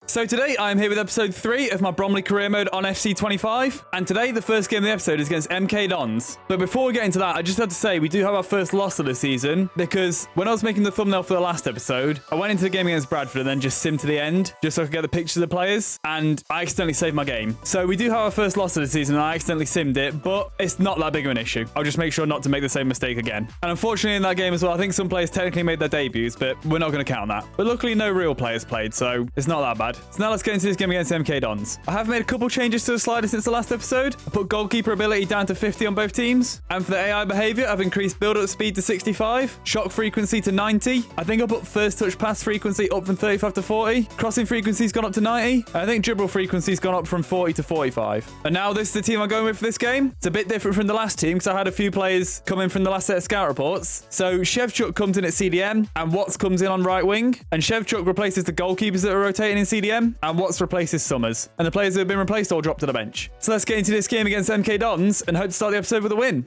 So today I'm here with episode 3 of my Bromley career mode on FC25, and today the first game of the episode is against MK Dons. But before we get into that, I just have to say we do have our first loss of the season, because when I was making the thumbnail for the last episode, I went into the game against Bradford and then just simmed to the end, just so I could get the pictures of the players, and I accidentally saved my game. So we do have our first loss of the season and I accidentally simmed it, but it's not that big of an issue. I'll just make sure not to make the same mistake again. And unfortunately in that game as well, I think some players technically made their debuts, but we're not going to count that. But luckily no real players played, so it's not that bad. So now let's get into this game against MK Dons. I have made a couple changes to the slider since the last episode. I put goalkeeper ability down to 50 on both teams. And for the AI behavior, I've increased build-up speed to 65, shot frequency to 90. I think I put first touch pass frequency up from 35 to 40. Crossing frequency's gone up to 90. And I think dribble frequency's gone up from 40 to 45. And now this is the team I'm going with for this game. It's a bit different from the last team because I had a few players come in from the last set of scout reports. So Shevchuk comes in at CDM and Watts comes in on right wing. And Shevchuk replaces the goalkeepers that are rotating in CDM. And Watts replaces Summers. And the players who have been replaced all drop to the bench. So let's get into this game against MK Dons and hope to start the episode with a win.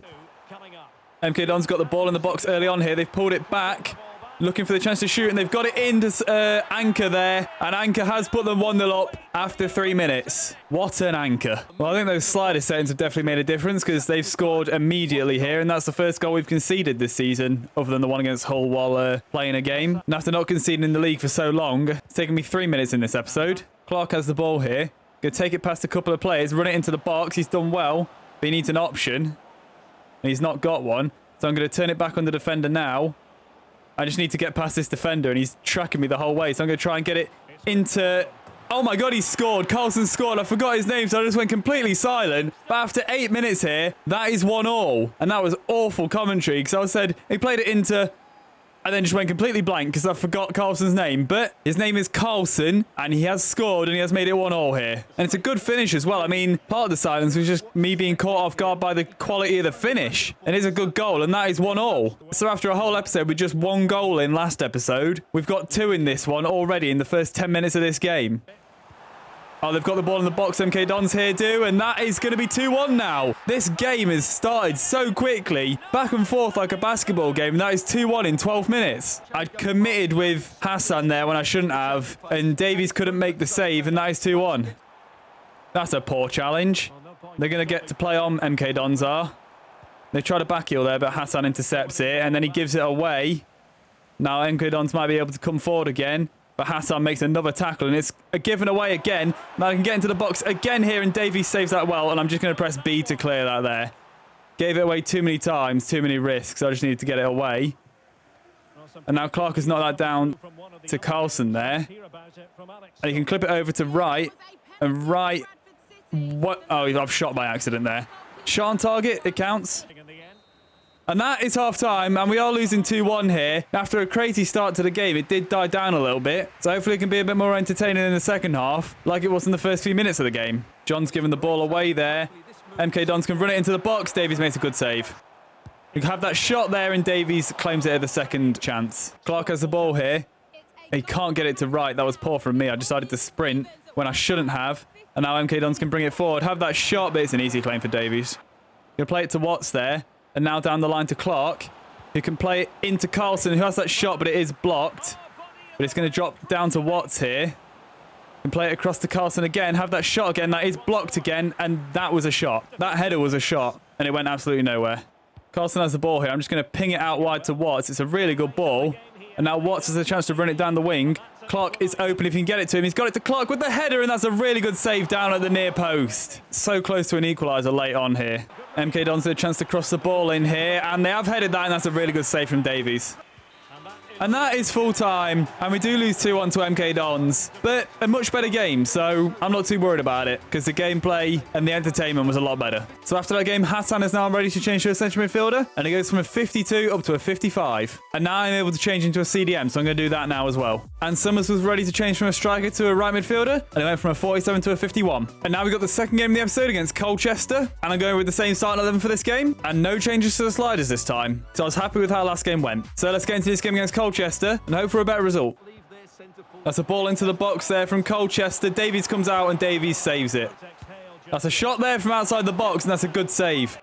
MK Dons got the ball in the box early on here. They've pulled it back, looking for the chance to shoot, and they've got it into Anchor there. And Anchor has put them 1-0 up after 3 minutes. What an anchor. Well, I think those slider settings have definitely made a difference because they've scored immediately here, and that's the first goal we've conceded this season, other than the one against Hull while playing a game. And after not conceding in the league for so long, it's taken me 3 minutes in this episode. Clark has the ball here. Gonna take it past a couple of players, run it into the box. He's done well, but he needs an option. And he's not got one. So I'm going to turn it back on the defender now. I just need to get past this defender, and he's tracking me the whole way. So I'm going to try and get it into... Oh my God, he scored. Carlson scored. I forgot his name, so I just went completely silent. But after 8 minutes here, that is 1-1. And that was awful commentary, because I said he played it into... And then just went completely blank because I forgot Carlson's name. But his name is Carlson, and he has scored, and he has made it 1-1 here. And it's a good finish as well. I mean, part of the silence was just me being caught off guard by the quality of the finish. And it's a good goal, and that is 1-1. So after a whole episode with just 1 goal in last episode, we've got 2 in this one already in the first 10 minutes of this game. Oh, they've got the ball in the box, MK Dons here do, and that is going to be 2-1 now. This game has started so quickly, back and forth like a basketball game, and that is 2-1 in 12 minutes. I'd committed with Hassan there when I shouldn't have, and Davies couldn't make the save, and that is 2-1. That's a poor challenge. They're going to get to play on, MK Dons are. They try to backheel there, but Hassan intercepts it, and then he gives it away. Now MK Dons might be able to come forward again. But Hassan makes another tackle, and it's a given away again. Now I can get into the box again here, and Davies saves that well, and I'm just going to press B to clear that there. Gave it away too many times, too many risks. I just needed to get it away. And now Clark has knocked that down to Carlson there. And he can clip it over to Wright. And Wright... What? Oh, I've shot by accident there. Shot on target, it counts. And that is half-time, and we are losing 2-1 here. After a crazy start to the game, it did die down a little bit. So hopefully it can be a bit more entertaining in the second half, like it was in the first few minutes of the game. John's given the ball away there. MK Dons can run it into the box. Davies makes a good save. You have that shot there, and Davies claims it at the second chance. Clark has the ball here. He can't get it to Wright. That was poor from me. I decided to sprint when I shouldn't have. And now MK Dons can bring it forward. Have that shot, but it's an easy claim for Davies. He'll play it to Watts there. And now down the line to Clark, who can play it into Carlson, who has that shot, but it is blocked. But it's going to drop down to Watts here. And play it across to Carlson again. Have that shot again. That is blocked again. And that was a shot. That header was a shot. And it went absolutely nowhere. Carlson has the ball here. I'm just going to ping it out wide to Watts. It's a really good ball. And now Watts has a chance to run it down the wing. Clark is open if he can get it to him. He's got it to Clark with the header, and that's a really good save down at the near post. So close to an equaliser late on here. MK Dons had a chance to cross the ball in here, and they have headed that, and that's a really good save from Davies. And that is full time, and we do lose 2-1 to MK Dons, but a much better game, so I'm not too worried about it, because the gameplay and the entertainment was a lot better. So after that game, Hassan is now ready to change to a central midfielder, and he goes from a 52 up to a 55. And now I'm able to change into a CDM, so I'm going to do that now as well. And Summers was ready to change from a striker to a right midfielder, and he went from a 47 to a 51. And now we've got the second game of the episode against Colchester, and I'm going with the same starting 11 for this game, and no changes to the sliders this time. So I was happy with how last game went. So let's get into this game against Colchester and hope for a better result. That's a ball into the box there from Colchester. Davies comes out and Davies saves it. That's a shot there from outside the box, and that's a good save.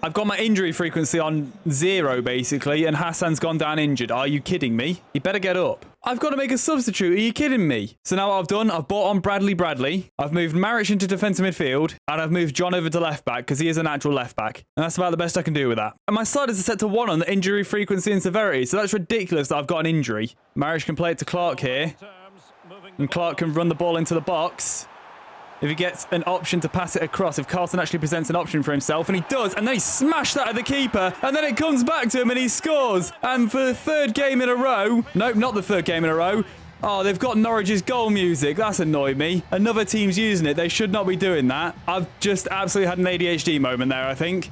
I've got my injury frequency on 0, basically, and Hassan's gone down injured. Are you kidding me? You better get up. I've got to make a substitute. Are you kidding me? So now what I've done, I've brought on Bradley. I've moved Maric into defensive midfield, and I've moved John over to left back because he is a natural left back. And that's about the best I can do with that. And my sliders are set to 1 on the injury frequency and severity, so that's ridiculous that I've got an injury. Maric can play it to Clark here, and Clark can run the ball into the box. If he gets an option to pass it across, if Carlson actually presents an option for himself, and he does, and then he smashed that at the keeper, and then it comes back to him and he scores. And for the 3rd game in a row, nope, not the 3rd game in a row. Oh, they've got Norwich's goal music. That's annoyed me. Another team's using it. They should not be doing that. I've just absolutely had an ADHD moment there, I think.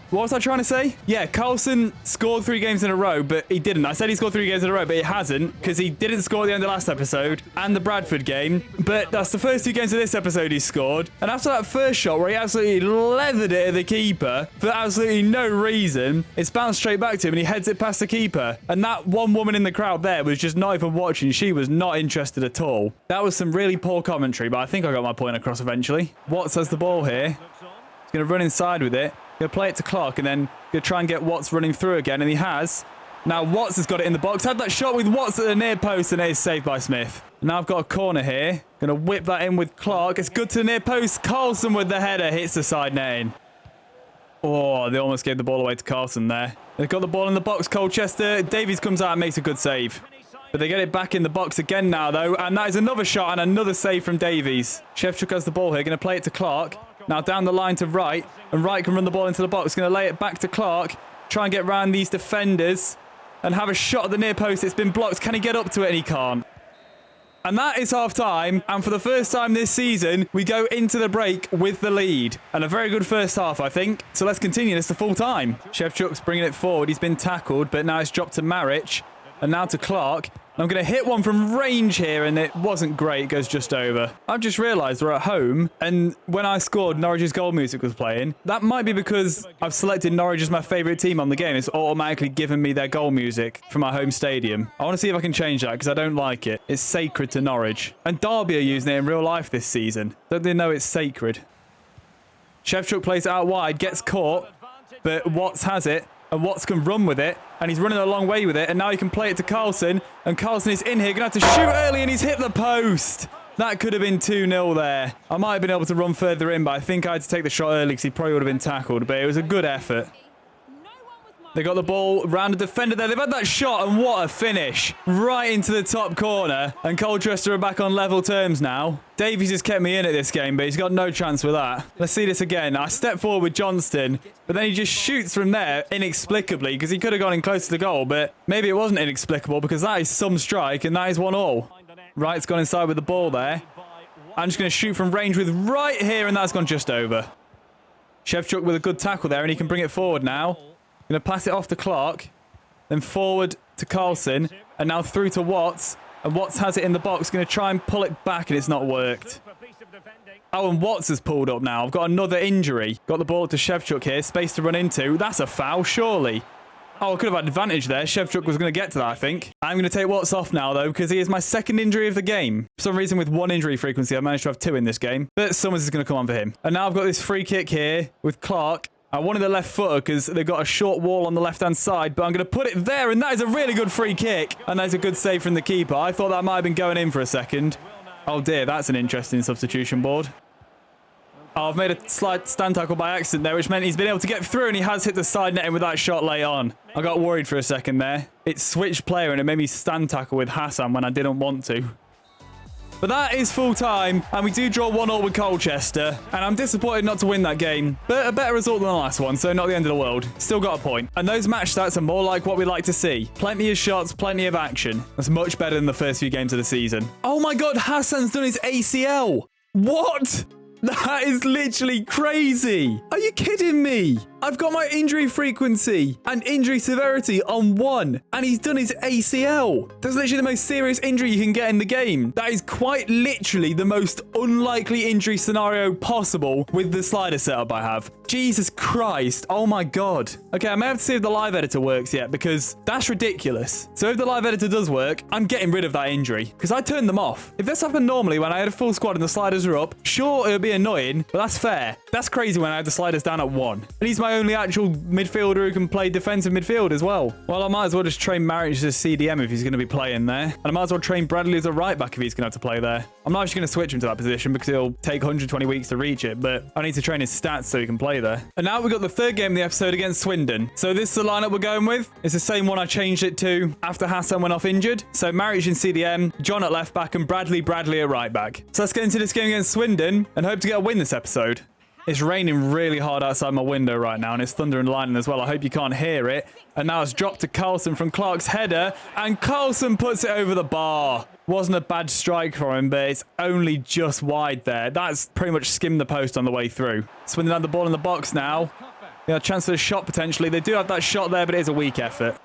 What was I trying to say? Yeah, Carlson scored 3 games in a row, but he didn't. I said he scored 3 games in a row, but he hasn't, because he didn't score at the end of last episode and the Bradford game. But that's the first 2 games of this episode he scored. And after that first shot where he absolutely leathered it at the keeper for absolutely no reason, it's bounced straight back to him and he heads it past the keeper. And that one woman in the crowd there was just not even watching. She was not interested at all. That was some really poor commentary, but I think I got my point across eventually. Watts has the ball here. He's going to run inside with it. He'll play it to Clark and then he'll try and get Watts running through again, and he has. Now Watts has got it in the box. Had that shot with Watts at the near post, and it is saved by Smith. Now I've got a corner here. Going to whip that in with Clark. It's good to the near post. Carlson with the header hits the side netting. Oh, they almost gave the ball away to Carlson there. They've got the ball in the box, Colchester. Davies comes out and makes a good save. But they get it back in the box again now, though. And that is another shot and another save from Davies. Shevchuk has the ball here. Going to play it to Clark. Now down the line to Wright. And Wright can run the ball into the box. Going to lay it back to Clark. Try and get around these defenders. And have a shot at the near post. It's been blocked. Can he get up to it? And he can't. And that is half-time. And for the first time this season, we go into the break with the lead. And a very good first half, I think. So let's continue this to full time. Shevchuk's bringing it forward. He's been tackled, but now it's dropped to Maric. And now to Clark. I'm going to hit one from range here, and it wasn't great. It goes just over. I've just realised we're at home, and when I scored, Norwich's goal music was playing. That might be because I've selected Norwich as my favourite team on the game. It's automatically given me their goal music from my home stadium. I want to see if I can change that, because I don't like it. It's sacred to Norwich. And Derby are using it in real life this season. Don't they know it's sacred? Shevchuk plays it out wide, gets caught, but Watts has it. And Watts can run with it, and he's running a long way with it, and now he can play it to Carlson, and Carlson is in here, going to have to shoot early, and he's hit the post. That could have been 2-0 there. I might have been able to run further in, but I think I had to take the shot early because he probably would have been tackled, but it was a good effort. They got the ball round the defender there. They've had that shot, and what a finish. Right into the top corner, and Colchester are back on level terms now. Davies has kept me in at this game, but he's got no chance with that. Let's see this again. I step forward with Johnston, but then he just shoots from there inexplicably because he could have gone in close to the goal, but maybe it wasn't inexplicable because that is some strike, and that is 1-1. Wright's gone inside with the ball there. I'm just going to shoot from range with Wright here, and that's gone just over. Shevchuk with a good tackle there, and he can bring it forward now. Going to pass it off to Clark, then forward to Carlson, and now through to Watts. And Watts has it in the box, going to try and pull it back, and it's not worked. Oh, and Watts has pulled up now. I've got another injury. Got the ball to Shevchuk here, space to run into. That's a foul, surely. Oh, I could have had advantage there. Shevchuk was going to get to that, I think. I'm going to take Watts off now, though, because he is my second injury of the game. For some reason, with 1 injury frequency, I managed to have 2 in this game. But Summers is going to come on for him. And now I've got this free kick here with Clark. I wanted the left footer because they've got a short wall on the left-hand side, but I'm going to put it there, and that is a really good free kick. And that's a good save from the keeper. I thought that might have been going in for a second. Oh, dear, that's an interesting substitution board. Oh, I've made a slight stand tackle by accident there, which meant he's been able to get through, and he has hit the side netting with that shot late on. I got worried for a second there. It switched player, and it made me stand tackle with Hassan when I didn't want to. But that is full time, and we do draw 1-0 with Colchester, and I'm disappointed not to win that game, but a better result than the last one, so not the end of the world. Still got a point. And those match stats are more like what we like to see. Plenty of shots, plenty of action. That's much better than the first few games of the season. Oh my god, Hassan's done his ACL! What? That is literally crazy. Are you kidding me? I've got my injury frequency and injury severity on 1, and he's done his ACL. That's literally the most serious injury you can get in the game. That is quite literally the most unlikely injury scenario possible with the slider setup I have. Jesus Christ. Oh my God. Okay, I may have to see if the live editor works yet because that's ridiculous. So if the live editor does work, I'm getting rid of that injury because I turned them off. If this happened normally when I had a full squad and the sliders are up, sure, it would be annoying, but that's fair. That's crazy when I had the sliders down at 1. And he's my only actual midfielder who can play defensive midfield as well. Well, I might as well just train Marriage as CDM if he's going to be playing there. And I might as well train Bradley as a right back if he's going to have to play there. I'm not actually going to switch him to that position because it'll take 120 weeks to reach it, but I need to train his stats so he can play there. And now we've got the third game of the episode against Swindon. So this is the lineup we're going with. It's the same one I changed it to after Hassan went off injured. So Marriage in CDM, John at left back, and Bradley at right back. So let's get into this game against Swindon and hope to get a win this episode. It's raining really hard outside my window right now, and it's thunder and lightning as well. I hope you can't hear it. And now it's dropped to Carlson from Clark's header, and Carlson puts it over the bar. Wasn't a bad strike for him, but it's only just wide there. That's pretty much skimmed the post on the way through. Swindon had the ball in the box now. Yeah, a chance for a shot potentially. They do have that shot there, but it is a weak effort.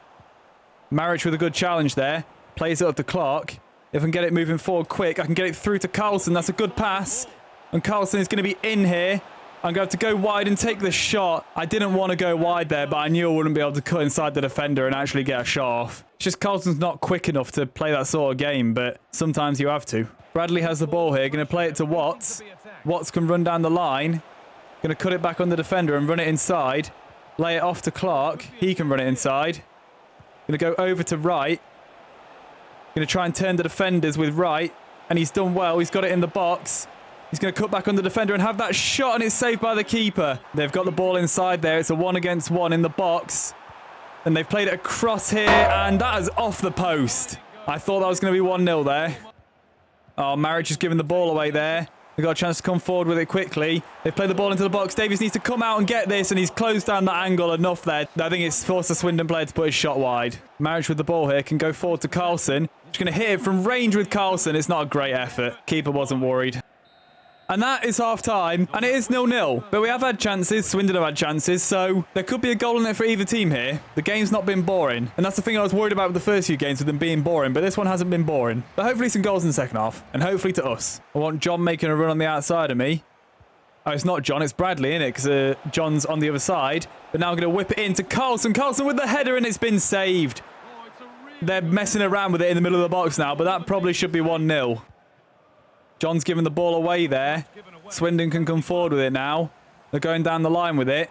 Marriage with a good challenge there. Plays it up to Clark. If I can get it moving forward quick, I can get it through to Carlson. That's a good pass. And Carlson is going to be in here. I'm going to have to go wide and take the shot. I didn't want to go wide there, but I knew I wouldn't be able to cut inside the defender and actually get a shot off. It's just Carlson's not quick enough to play that sort of game, but sometimes you have to. Bradley has the ball here. Going to play it to Watts. Watts can run down the line. Going to cut it back on the defender and run it inside. Lay it off to Clark. He can run it inside. Going to go over to Wright. Going to try and turn the defenders with Wright. And he's done well. He's got it in the box. He's going to cut back on the defender and have that shot, and it's saved by the keeper. They've got the ball inside there. It's a 1-against-1 in the box. And they've played it across here, and that is off the post. I thought that was going to be 1-0 there. Oh, Marriage has given the ball away there. They've got a chance to come forward with it quickly. They've played the ball into the box. Davies needs to come out and get this, and he's closed down that angle enough there. I think it's forced the Swindon player to put his shot wide. Marriage with the ball here can go forward to Carlson. Just going to hit it from range with Carlson. It's not a great effort. Keeper wasn't worried. And that is half-time, and it is 0-0. But we have had chances, Swindon have had chances, so there could be a goal in it for either team here. The game's not been boring, and that's the thing I was worried about with the first few games, with them being boring, but this one hasn't been boring. But hopefully some goals in the second half, and hopefully to us. I want John making a run on the outside of me. Oh, it's not John, it's Bradley, isn't it? Because John's on the other side. But now I'm going to whip it into Carlson. Carlson with the header, and it's been saved. They're messing around with it in the middle of the box now, but that probably should be 1-0. John's giving the ball away there. Swindon can come forward with it now. They're going down the line with it.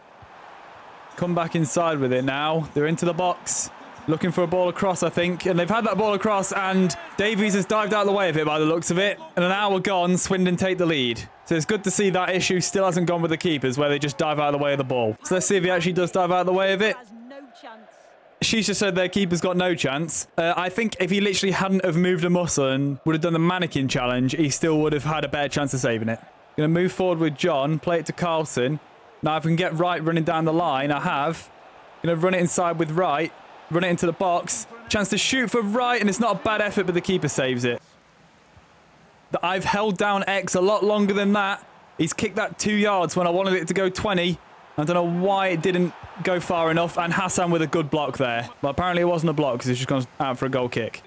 Come back inside with it now. They're into the box. Looking for a ball across, I think. And they've had that ball across, and Davies has dived out of the way of it by the looks of it. And an hour gone, Swindon take the lead. So it's good to see that issue still hasn't gone with the keepers, where they just dive out of the way of the ball. So let's see if he actually does dive out of the way of it. She's just said their keeper's got no chance. I think if he literally hadn't have moved a muscle and would have done the mannequin challenge, he still would have had a better chance of saving it. Going to move forward with John, play it to Carlson. Now if I can get Wright running down the line, I have. Going to run it inside with Wright, run it into the box. Chance to shoot for Wright, and it's not a bad effort, but the keeper saves it. I've held down X a lot longer than that. He's kicked that 2 yards when I wanted it to go 20. I don't know why it didn't go far enough, and Hassan with a good block there. But apparently it wasn't a block because it's just gone out for a goal kick.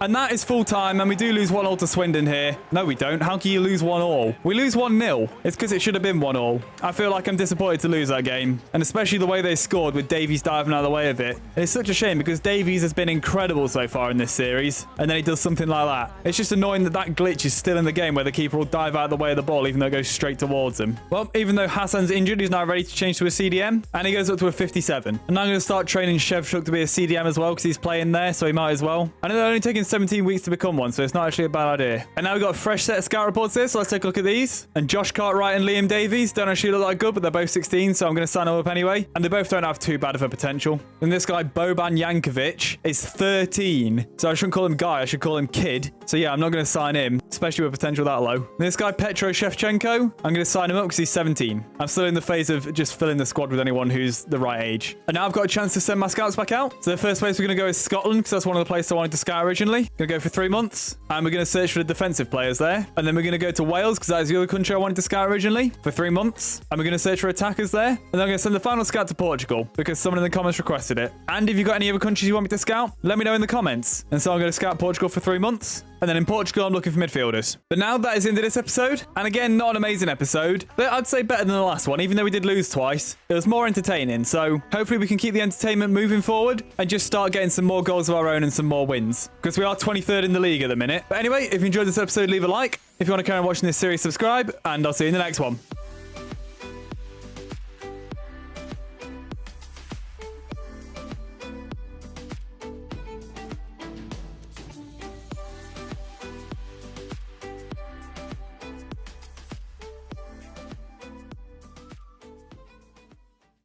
And that is full time, and we do lose 1-0 to Swindon here. No, we don't. How can you lose 1-1? We lose 1-0. It's because it should have been 1-1. I feel like I'm disappointed to lose that game, and especially the way they scored with Davies diving out of the way of it. It's such a shame because Davies has been incredible so far in this series, and then he does something like that. It's just annoying that that glitch is still in the game where the keeper will dive out of the way of the ball even though it goes straight towards him. Well, even though Hassan's injured, he's now ready to change to a CDM, and he goes up to a 57. And I'm going to start training Shevchuk to be a CDM as well because he's playing there, so he might as well. I know they're only taking 17 weeks to become one, so it's not actually a bad idea. And now we've got a fresh set of scout reports here, so let's take a look at these. And Josh Cartwright and Liam Davies don't actually look that good, but they're both 16, so I'm going to sign them up anyway. And they both don't have too bad of a potential. And this guy, Boban Jankovic, is 13. So I shouldn't call him guy, I should call him kid. So yeah, I'm not going to sign him, especially with potential that low. And this guy, Petro Shevchenko, I'm going to sign him up because he's 17. I'm still in the phase of just filling the squad with anyone who's the right age. And now I've got a chance to send my scouts back out. So the first place we're going to go is Scotland, because that's one of the places I wanted to scout originally. originally. Gonna go for 3 months. And we're gonna search for the defensive players there. And then we're gonna go to Wales, because that is the other country I wanted to scout originally, for 3 months. And we're gonna search for attackers there. And then I'm gonna send the final scout to Portugal, because someone in the comments requested it. And if you've got any other countries you want me to scout, let me know in the comments. And so I'm gonna scout Portugal for 3 months. And then in Portugal, I'm looking for midfielders. But now that is the end of this episode. And again, not an amazing episode, but I'd say better than the last one, even though we did lose twice. It was more entertaining. So hopefully we can keep the entertainment moving forward and just start getting some more goals of our own and some more wins, because we are 23rd in the league at the minute. But anyway, if you enjoyed this episode, leave a like. If you want to carry on watching this series, subscribe, and I'll see you in the next one.